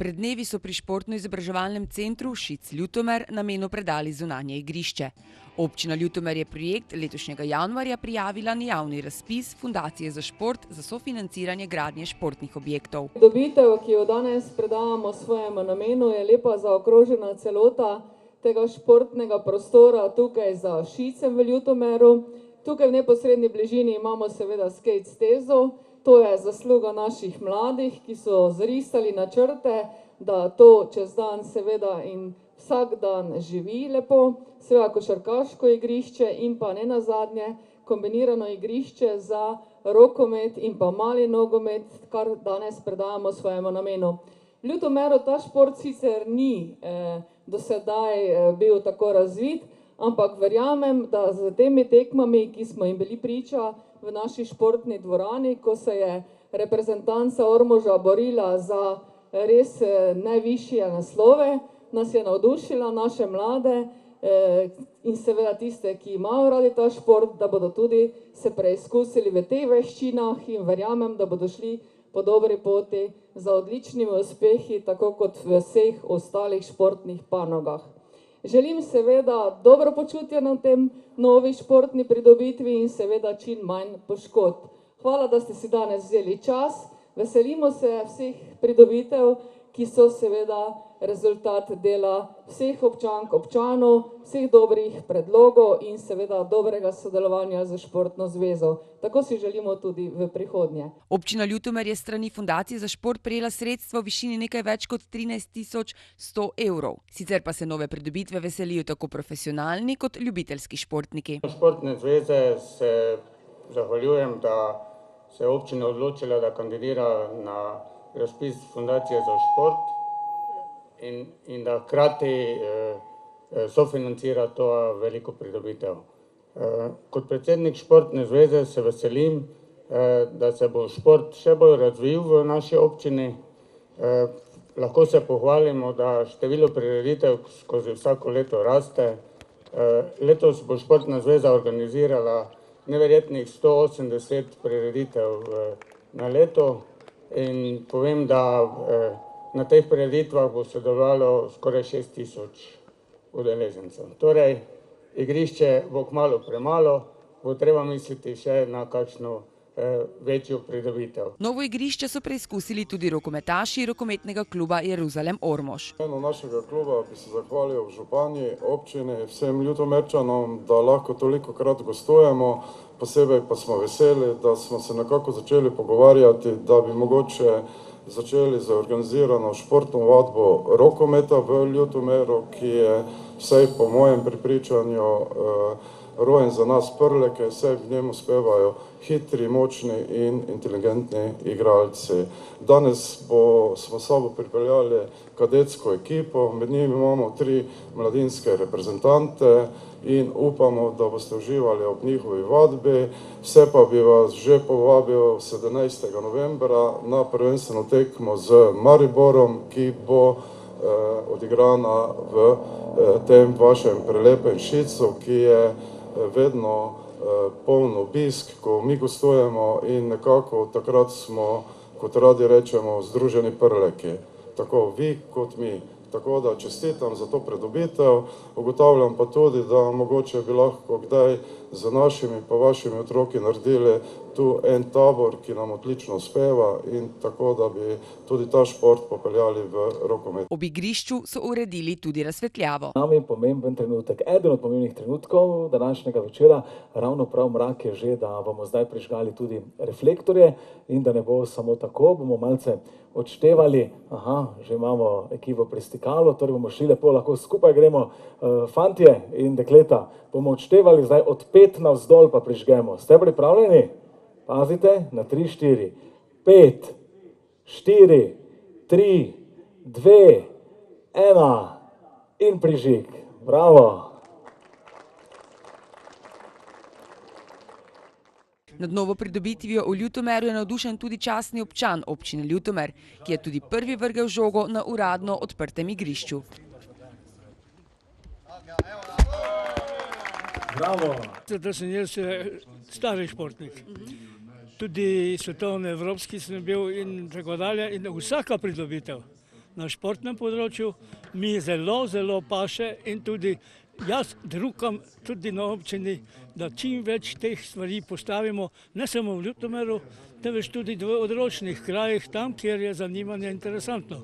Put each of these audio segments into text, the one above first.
Pred dnevi so pri športno-izobraževalnem centru Šic Ljutomer namenu predali zunanje igrišče. Občina Ljutomer je projekt letošnjega januarja prijavila na javni razpis Fundacije za šport za sofinanciranje gradnje športnih objektov. Dobitev, ki jo danes predavamo svojemu namenu, je lepa zaokrožena celota tega športnega prostora tukaj za Šicem v Ljutomeru. Tukaj v neposredni bližini imamo seveda skate stezo. To je zasluga naših mladih, ki so zrisali načrte, da to čez dan seveda in vsak dan živi lepo. Seveda košarkaško igrišče in pa ne nazadnje kombinirano igrišče za rokomet in pa mali nogomet, kar danes predajamo svojemu namenu. V Ljutomeru ta šport sicer ni do sedaj bil tako razvit, ampak verjamem, da z temi tekmami, ki smo jim bili priča v naši športni dvorani, ko se je reprezentanca Ormoža borila za res najvišje naslove, nas je navdušila naše mlade in seveda tiste, ki imajo radi ta šport, da bodo tudi se preizkusili v teh veščinah in verjamem, da bodo šli po dobri poti za odličnimi uspehi, tako kot v vseh ostalih športnih panogah. Želim seveda dobro počutje na tem novi športni pridobitvi in seveda čim manj poškodb. Hvala, da ste si danes vzeli čas. Veselimo se vseh pridobitev, ki so seveda rezultat dela vseh občank, občanov, vseh dobrih predlogov in seveda dobrega sodelovanja z Športno zvezo. Tako si želimo tudi v prihodnje. Občina Ljutomer je s strani Fundacije za šport prejela sredstva v višini nekaj več kot 13.100 evrov. Sicer pa se nove pridobitve veselijo tako profesionalni kot ljubiteljski športniki. Športne zveze se zahvaljujem, da se je občina odločila, da kandidira na razpis Fundacije za šport in da hkrati sofinancira to veliko pridobitev. Kot predsednik Športne zveze se veselim, da se bo šport še bolj razvil v naši občini. Lahko se pohvalimo, da število prireditev skozi vsako leto raste. Letos bo Športna zveza organizirala neverjetnih 180 prireditev na leto in povem, da na teh prireditvah bo sodelovalo skoraj 6.000 udeležencev. Torej, igrišče bo kmalu premalo, bo treba misliti še na kakšno večjo pridobitev. Novo igrišče so preizkusili tudi rokometaši rokometnega kluba Jeruzalem Ormož. V imenu našega kluba bi se zahvalil županji, občini, vsem Ljutomerčanom, da lahko tolikokrat gostujemo. Posebej pa smo veseli, da smo se nekako začeli pogovarjati, da bi mogoče začeli z organizirano športno vadbo rokometa v Ljutomeru, ki je vsaj po mojem prepričanju rojen za nas Prleke, saj v njemu spevajo hitri, močni in inteligentni igralci. Danes smo s sabo pripeljali kadetsko ekipo, med njimi imamo 3 mladinske reprezentante in upamo, da boste uživali ob njihovi vadbi. Vse pa bi vas že povabil 17. novembra na prvenstveno tekmo z Mariborom, ki bo odigrana v tem vašem prelepem Šicu, ki je vedno poln obisk, ko mi gostujemo in nekako takrat smo, kot radi rečemo, združeni Prleki. Tako vi kot mi. Tako da čestitam za to pridobitev, ugotavljam pa tudi, da mogoče bi lahko kdaj z našimi pa vašimi otroki naredili tu en tabor, ki nam odlično uspeva in tako, da bi tudi ta šport popeljali v rokomet. Ob igrišču so uredili tudi razsvetljavo. Nami je pomemben trenutek, eden od pomembnih trenutkov današnjega večera, ravno prav mrak je že, da bomo zdaj prižgali tudi reflektorje in da ne bo samo tako, bomo malce odštevali. Aha, že imamo ekipo pri stikalu, torej bomo šli lepo, lahko skupaj gremo, fantje in dekleta, bomo odštevali zdaj od 5 navzdol pa prižgemo. Ste pripravljeni? Pazite, na 3, 4. 5, 4, 3, 2, 1 in prižig. Bravo! Nad novo pridobitvijo v Ljutomeru je navdušen tudi častni občan občine Ljutomer, ki je tudi prvi vrgel žogo na uradno odprtem igrišču. Bravo! Da sem jaz stari športnik. Tudi svetovno-evropski sem bil in tako dalje. In vsaka pridobitev na športnem področju, mi zelo, zelo paše in tudi jaz drukam tudi na občini, da čim več teh stvari postavimo, ne samo v Ljutomeru, temveč tudi v odročnih krajih, tam, kjer je zanimanje interesantno.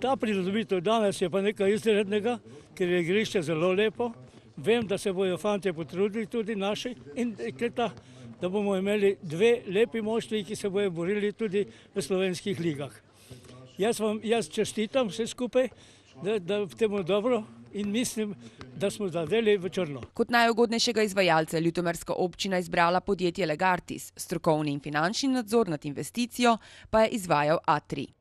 Ta pridobitev danes je pa nekaj izrednega, ker je igrišče zelo lepo. Vem, da se bojo fantje potrudili, tudi naši, in dekleta, da bomo imeli dve lepi moštvi, ki se bojo borili tudi v slovenskih ligah. Jaz čestitam vse skupaj, da v temu dobro in mislim, da smo zadeli v črno. Kot najugodnejšega izvajalca je ljutomerska občina izbrala podjetje Legartis, strokovni in finančni nadzor nad investicijo pa je izvajal A3.